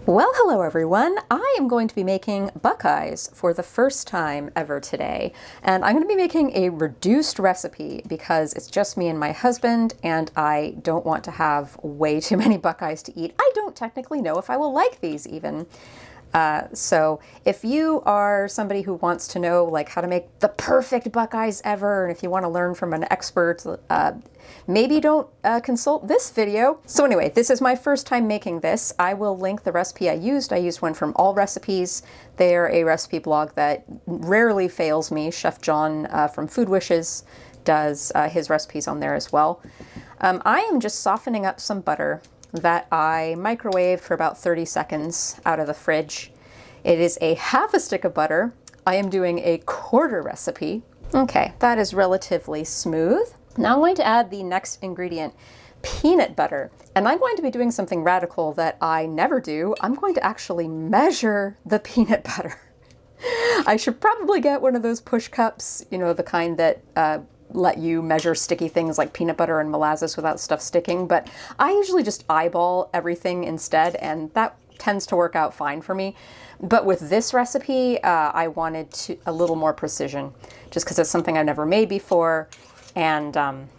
Well, hello everyone. I am going to be making Buckeyes for the first time ever today. And I'm going to be making a reduced recipe because it's just me and my husband and I don't want to have way too many Buckeyes to eat. I don't technically know if I will like these even. So if you are somebody who wants to know like how to make the perfect Buckeyes ever, and if you want to learn from an expert, maybe don't consult this video. So anyway, this is my first time making this. I will link the recipe I used. I used one from All Recipes. They're a recipe blog that rarely fails me. Chef John from Food Wishes does his recipes on there as well. I am just softening up some butter that I microwaved for about 30 seconds out of the fridge. It is a half a stick of butter. I am doing a quarter recipe. Okay, that is relatively smooth. Now I'm going to add the next ingredient, peanut butter. And I'm going to be doing something radical that I never do. I'm going to actually measure the peanut butter. I should probably get one of those push cups, you know, the kind that let you measure sticky things like peanut butter and molasses without stuff sticking, but I usually just eyeball everything instead, and that tends to work out fine for me. But with this recipe, I wanted a little more precision, just because it's something I've never made before, and I'm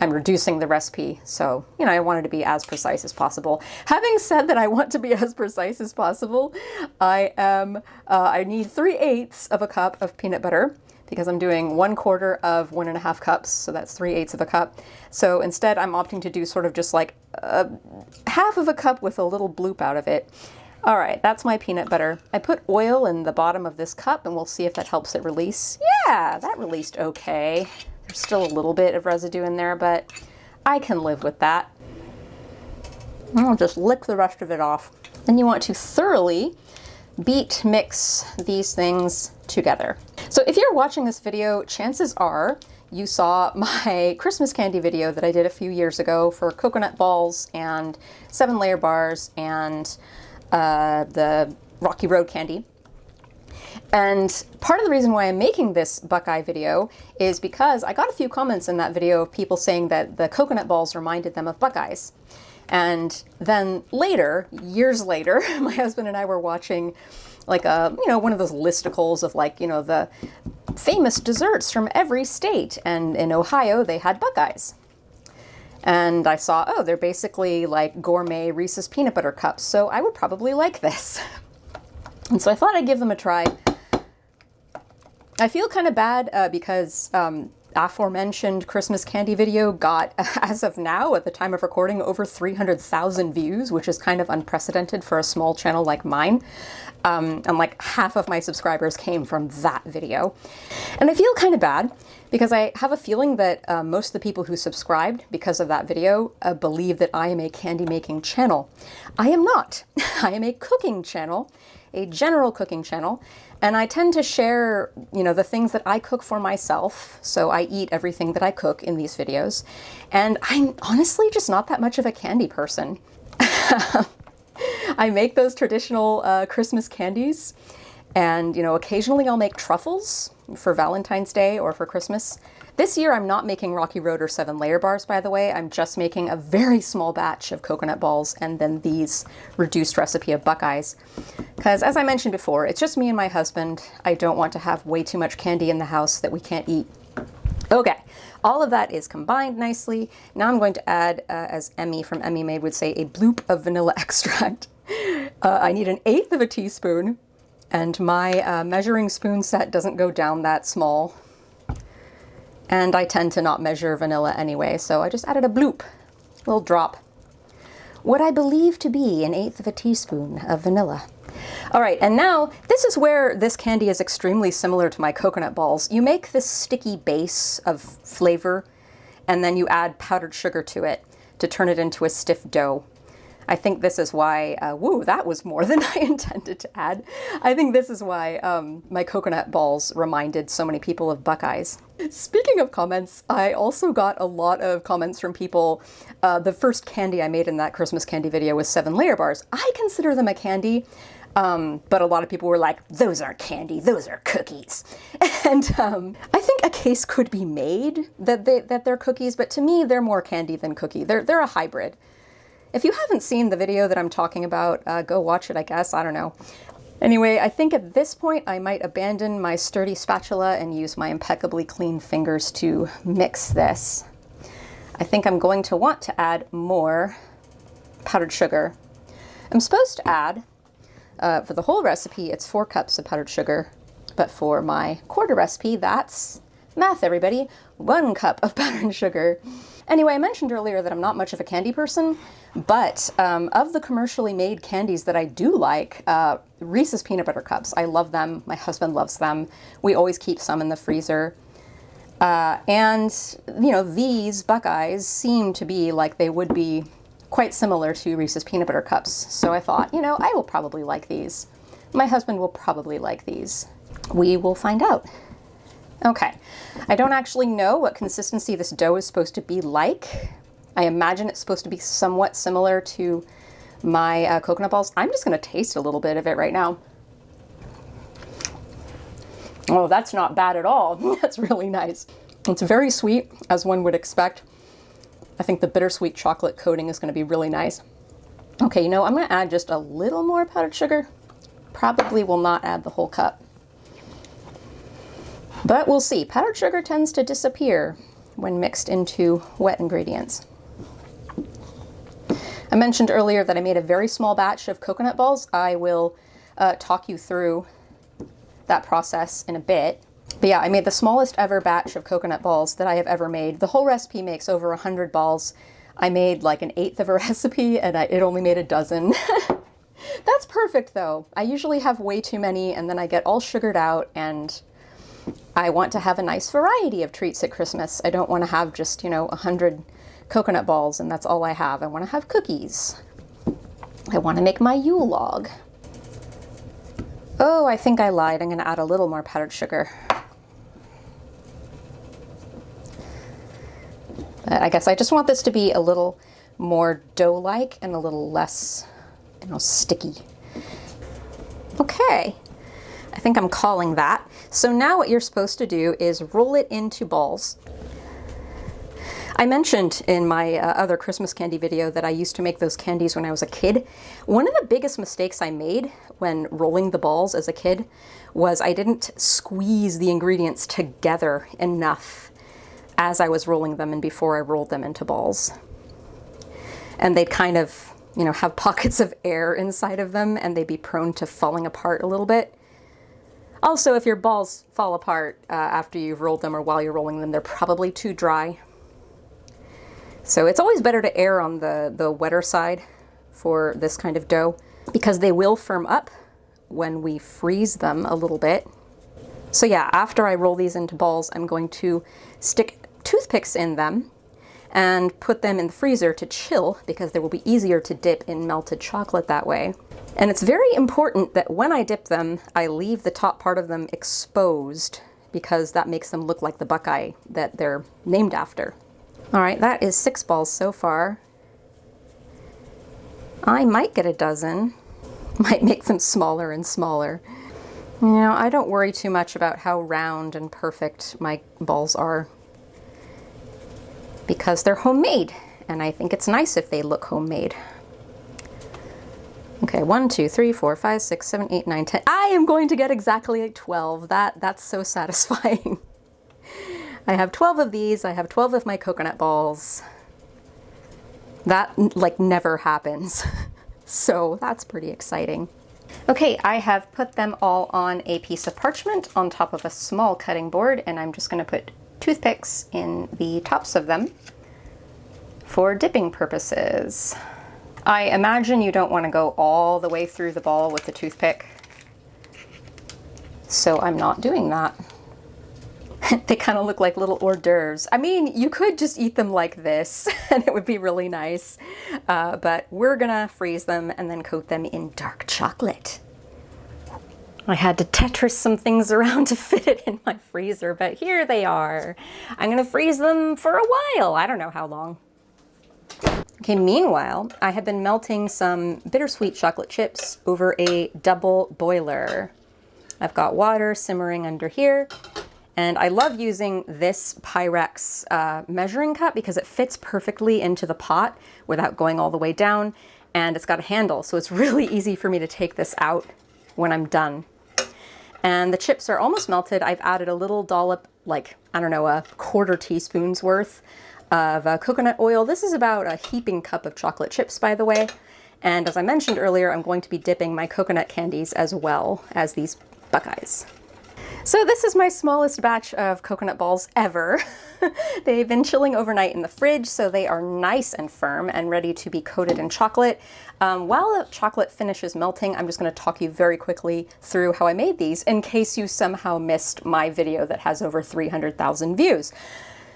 reducing the recipe, so, you know, I wanted to be as precise as possible. Having said that I want to be as precise as possible, I need 3/8 of a cup of peanut butter, because I'm doing 1/4 of 1.5 cups, so that's 3/8 of a cup. So instead I'm opting to do sort of just like half of a cup with a little bloop out of it. All right, that's my peanut butter. I put oil in the bottom of this cup and we'll see if that helps it release. Yeah, that released okay. There's still a little bit of residue in there, but I can live with that. I'll just lick the rest of it off. Then you want to thoroughly mix these things together. So if you're watching this video, chances are you saw my Christmas candy video that I did a few years ago for coconut balls and 7-layer bars and the Rocky Road candy. And part of the reason why I'm making this Buckeye video is because I got a few comments in that video of people saying that the coconut balls reminded them of Buckeyes. And then later, years later, my husband and I were watching like one of those listicles of like, you know, the famous desserts from every state. And in Ohio, they had Buckeyes. And I saw, oh, they're basically like gourmet Reese's peanut butter cups. So I would probably like this. And so I thought I'd give them a try. I feel kind of bad because aforementioned Christmas candy video got, as of now, at the time of recording, over 300,000 views, which is kind of unprecedented for a small channel like mine. And like half of my subscribers came from that video. And I feel kind of bad because I have a feeling that most of the people who subscribed because of that video believe that I am a candy making channel. I am not. I am a cooking channel, a general cooking channel. And I tend to share, you know, the things that I cook for myself. So I eat everything that I cook in these videos. And I'm honestly just not that much of a candy person. I make those traditional Christmas candies. And, you know, occasionally I'll make truffles for Valentine's Day or for Christmas. This year I'm not making Rocky Road or 7-layer bars, by the way. I'm just making a very small batch of coconut balls and then these reduced recipe of Buckeyes. Because as I mentioned before, it's just me and my husband. I don't want to have way too much candy in the house that we can't eat. Okay, all of that is combined nicely. Now I'm going to add, as Emmy from Emmy Made would say, a bloop of vanilla extract. I need 1/8 of a teaspoon, and my measuring spoon set doesn't go down that small. And I tend to not measure vanilla anyway, so I just added a bloop, a little drop. What I believe to be 1/8 of a teaspoon of vanilla. All right, and now this is where this candy is extremely similar to my coconut balls. You make this sticky base of flavor, and then you add powdered sugar to it to turn it into a stiff dough. I think this is why, woo, that was more than I intended to add. I think this is why my coconut balls reminded so many people of Buckeyes. Speaking of comments, I also got a lot of comments from people. The first candy I made in that Christmas candy video was 7-layer bars. I consider them a candy, but a lot of people were like, those aren't candy, those are cookies. And I think a case could be made that they're cookies, but to me, they're more candy than cookie. They're a hybrid. If you haven't seen the video that I'm talking about, go watch it, I guess. I don't know. Anyway, I think at this point I might abandon my sturdy spatula and use my impeccably clean fingers to mix this. I think I'm going to want to add more powdered sugar. I'm supposed to add, for the whole recipe, it's 4 cups of powdered sugar, but for my quarter recipe, that's math, everybody, 1 cup of powdered sugar. Anyway, I mentioned earlier that I'm not much of a candy person, but of the commercially made candies that I do like, Reese's peanut butter cups, I love them. My husband loves them. We always keep some in the freezer. And, you know, these Buckeyes seem to be like they would be quite similar to Reese's peanut butter cups. So I thought, you know, I will probably like these. My husband will probably like these. We will find out. Okay, I don't actually know what consistency this dough is supposed to be like. I imagine it's supposed to be somewhat similar to my coconut balls. I'm just gonna taste a little bit of it right now. Oh, that's not bad at all. That's really nice. It's very sweet, as one would expect. I think the bittersweet chocolate coating is gonna be really nice. Okay, you know, I'm gonna add just a little more powdered sugar. Probably will not add the whole cup. But we'll see. Powdered sugar tends to disappear when mixed into wet ingredients. I mentioned earlier that I made a very small batch of coconut balls. I will talk you through that process in a bit. But yeah, I made the smallest ever batch of coconut balls that I have ever made. The whole recipe makes over 100 balls. I made like 1/8 of a recipe and it only made a dozen. That's perfect though. I usually have way too many and then I get all sugared out, and I want to have a nice variety of treats at Christmas. I don't want to have just, you know, 100 coconut balls and that's all I have. I want to have cookies. I want to make my Yule log. Oh, I think I lied. I'm going to add a little more powdered sugar. But I guess I just want this to be a little more dough-like and a little less, you know, sticky. Okay. I think I'm calling that. So now what you're supposed to do is roll it into balls. I mentioned in my other Christmas candy video that I used to make those candies when I was a kid. One of the biggest mistakes I made when rolling the balls as a kid was I didn't squeeze the ingredients together enough as I was rolling them and before I rolled them into balls. And they'd kind of, you know, have pockets of air inside of them and they'd be prone to falling apart a little bit. Also, if your balls fall apart after you've rolled them or while you're rolling them, they're probably too dry. So it's always better to err on the wetter side for this kind of dough because they will firm up when we freeze them a little bit. So yeah, after I roll these into balls, I'm going to stick toothpicks in them and put them in the freezer to chill because they will be easier to dip in melted chocolate that way. And it's very important that when I dip them, I leave the top part of them exposed because that makes them look like the Buckeye that they're named after. All right, that is 6 balls so far. I might get a dozen. Might make them smaller and smaller. You know, I don't worry too much about how round and perfect my balls are because they're homemade, and I think it's nice if they look homemade. Okay, 1, 2, 3, 4, 5, 6, 7, 8, 9, 10. I am going to get exactly 12. That's so satisfying. I have 12 of these. I have 12 of my coconut balls. That like never happens. So that's pretty exciting. Okay, I have put them all on a piece of parchment on top of a small cutting board, and I'm just going to put toothpicks in the tops of them for dipping purposes. I imagine you don't want to go all the way through the ball with the toothpick, so I'm not doing that. They kind of look like little hors d'oeuvres. I mean, you could just eat them like this and it would be really nice, but we're gonna freeze them and then coat them in dark chocolate. I had to Tetris some things around to fit it in my freezer, but here they are. I'm gonna freeze them for a while. I don't know how long. Okay, meanwhile, I have been melting some bittersweet chocolate chips over a double boiler. I've got water simmering under here, And I love using this Pyrex measuring cup because it fits perfectly into the pot without going all the way down. And it's got a handle, so it's really easy for me to take this out when I'm done. And the chips are almost melted. I've added a little dollop, like, I don't know, a quarter teaspoon's worth of coconut oil. This is about a heaping cup of chocolate chips, by the way. And as I mentioned earlier, I'm going to be dipping my coconut candies as well as these Buckeyes. So this is my smallest batch of coconut balls ever. They've been chilling overnight in the fridge, so they are nice and firm and ready to be coated in chocolate. While the chocolate finishes melting, I'm just going to talk you very quickly through how I made these in case you somehow missed my video that has over 300,000 views.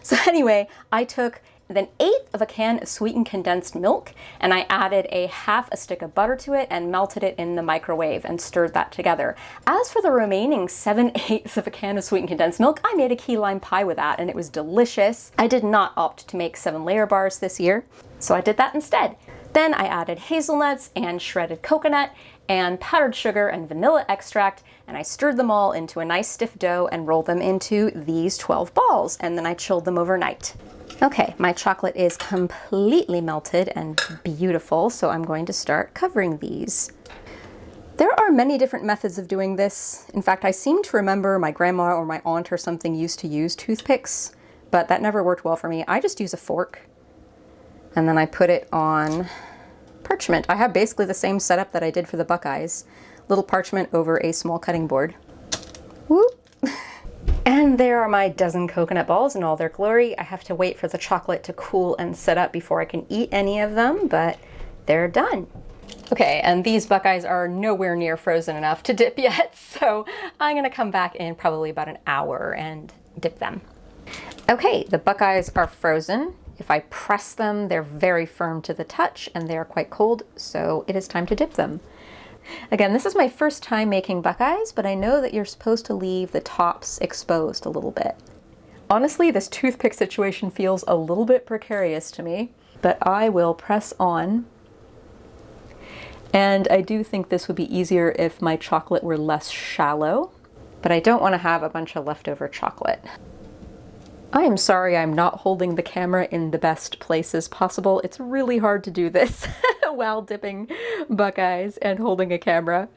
So anyway, I took an eighth of a can of sweetened condensed milk, and I added a half a stick of butter to it and melted it in the microwave and stirred that together. As for the remaining 7/8 of a can of sweetened condensed milk, I made a key lime pie with that, and it was delicious. I did not opt to make 7-layer bars this year, so I did that instead. Then I added hazelnuts and shredded coconut and powdered sugar and vanilla extract, and I stirred them all into a nice stiff dough and rolled them into these 12 balls, and then I chilled them overnight. Okay, my chocolate is completely melted and beautiful, so I'm going to start covering these. There are many different methods of doing this. In fact, I seem to remember my grandma or my aunt or something used to use toothpicks, but that never worked well for me. I just use a fork, and then I put it on parchment. I have basically the same setup that I did for the Buckeyes. Little parchment over a small cutting board. Whoop! And there are my dozen coconut balls in all their glory. I have to wait for the chocolate to cool and set up before I can eat any of them, but they're done. Okay, and these Buckeyes are nowhere near frozen enough to dip yet, so I'm gonna come back in probably about an hour and dip them. Okay, the Buckeyes are frozen. If I press them, they're very firm to the touch and they're quite cold, so it is time to dip them. Again, this is my first time making Buckeyes, but I know that you're supposed to leave the tops exposed a little bit. Honestly, this toothpick situation feels a little bit precarious to me, but I will press on. And I do think this would be easier if my chocolate were less shallow, but I don't want to have a bunch of leftover chocolate. I am sorry I'm not holding the camera in the best places possible. It's really hard to do this while dipping Buckeyes and holding a camera.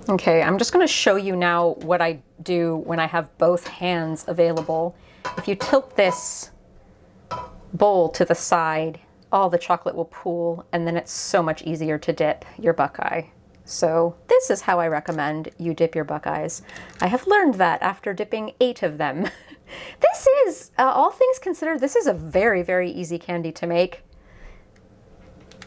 Okay, I'm just going to show you now what I do when I have both hands available. If you tilt this bowl to the side, all the chocolate will pool, and then it's so much easier to dip your Buckeye. So this is how I recommend you dip your Buckeyes. I have learned that after dipping 8 of them. This is, all things considered, this is a very, very easy candy to make.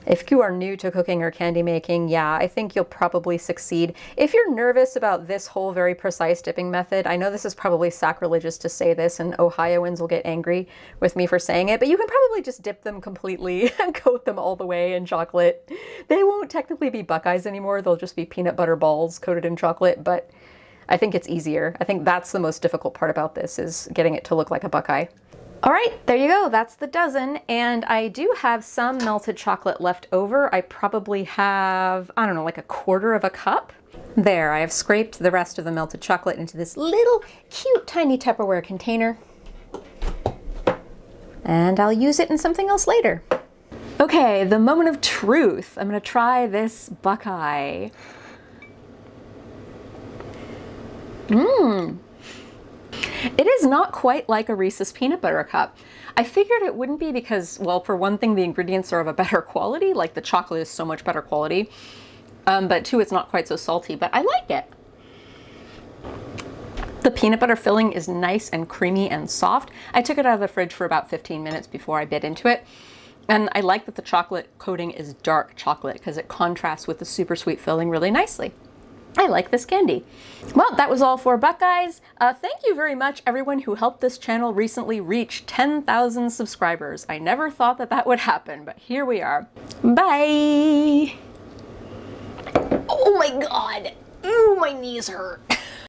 If you are new to cooking or candy making, yeah, I think you'll probably succeed. If you're nervous about this whole very precise dipping method, I know this is probably sacrilegious to say this and Ohioans will get angry with me for saying it, but you can probably just dip them completely and coat them all the way in chocolate. They won't technically be Buckeyes anymore, they'll just be peanut butter balls coated in chocolate, but I think it's easier. I think that's the most difficult part about this, is getting it to look like a Buckeye. All right, there you go, that's the dozen, and I do have some melted chocolate left over. I probably have, I don't know, like a quarter of a cup. There, I have scraped the rest of the melted chocolate into this little cute tiny Tupperware container, and I'll use it in something else later. Okay, the moment of truth. I'm gonna try this Buckeye. It is not quite like a Reese's peanut butter cup. I figured it wouldn't be because, well, for one thing, the ingredients are of a better quality, like the chocolate is so much better quality, but two, it's not quite so salty, but I like it. The peanut butter filling is nice and creamy and soft. I took it out of the fridge for about 15 minutes before I bit into it. And I like that the chocolate coating is dark chocolate because it contrasts with the super sweet filling really nicely. I like this candy. Well, that was all for Buckeyes. Thank you very much, everyone who helped this channel recently reach 10,000 subscribers. I never thought that that would happen, but here we are. Bye! Oh my god! Ooh, my knees hurt.